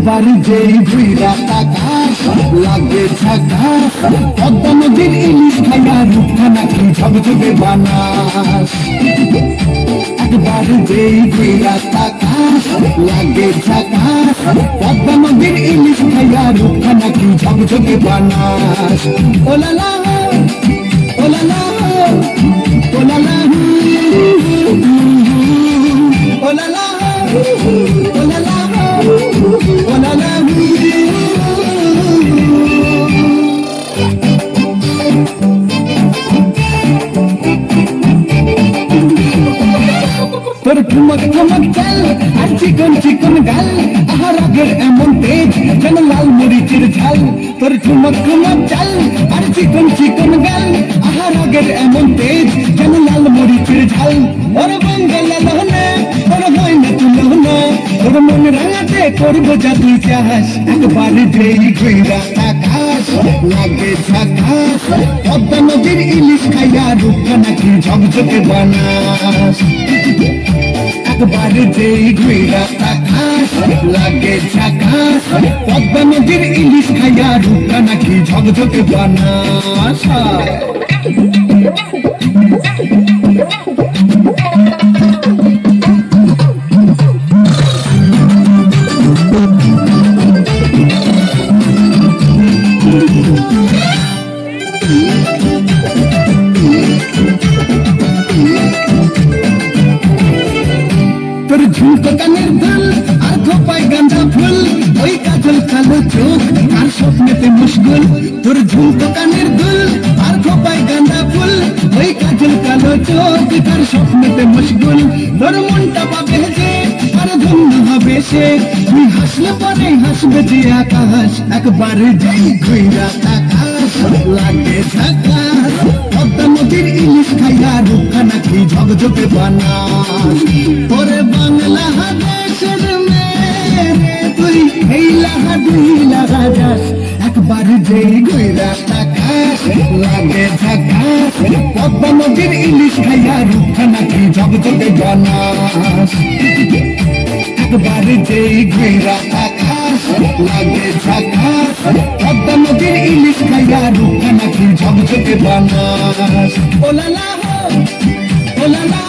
একবার যেই ঘুইরা তাকাস লাগে ঝাকাস, পদ্মা নদীর ইলিশ খাইয়া রূপখানা কি ঝকঝকে বানাস। একবার যেই ঘুইরা তাকাস লাগে ঝাকাস, পদ্মা নদীর ইলিশ খাইয়া রূপখানা কি ঝকঝকে বানাস। ওলালা ওলালা ওলালা ওলালা ওলালা ওলালা। তোর ঠুমক ঠুমক চাল আর চিকন চিকন গাল, আহার আগের এমন তেজ যেন লাল মরিচের ঝাল। তোর ঠুমক ঠুমক চাল আর চিকন চিকন গাল, আহার আগের এমন তেজ যেন লাল মরিচের ঝাল। ওর বাঙ্গালা লহনা ওর হয় না তুলনা, ওর মন রাঙাতে করবো যা তুই চাস। একবার যেই ঘুইরা তাকাস লাগে ঝাকাস, পদ্মা নদীর ইলিশ খাইয়া রূপখানা কি ঝকঝকে বানাস। একবার যেই ঘুইরা তাকাস লাগে ঝাকাস, পদ্মা নদীর ইলিশ খাইয়া রূপখানা কি ঝকঝকে বানাস। তোর ঝুমকো কানের দুল আর খোপায় গাঁদা ফুল, ওই কাজল কালো চোখ আর স্বপ্নেতে মুশগুল। তোর ঝুমকো কানের দুল আর খোপায় গাঁদা ফুল, ওই কাজল কালো চোখ আর স্বপ্নেতে মুশগুল। তোর মনটা পাবে যে আর ধন্য হবে সে, তুই হাসলে পরে হাসবে যে আকাশ। একবার যেই ঘুইরা তাকাস লাগে ঝাকাস, পদ্মা নদীর ইলিশ খাইয়া রূপখানা কি ঝকঝকে বানাস। তোরে বাংলা দেশের মেয়ে তুই এই লাগা দুই লাগা যাস। একবার যেই ঘুইরা তাকাস লাগে ঝাকাস, পদ্মা নদীর ইলিশ খাইয়া রূপখানা কি ঝকঝকে বানাস। একবার যেই ঘুইরা তাকাস লাগে ঝাকাস, পদ্মা নদীর ইলিশ খাইয়া রূপখানা কি ঝকঝকে বানাস। ওলালা ওলালা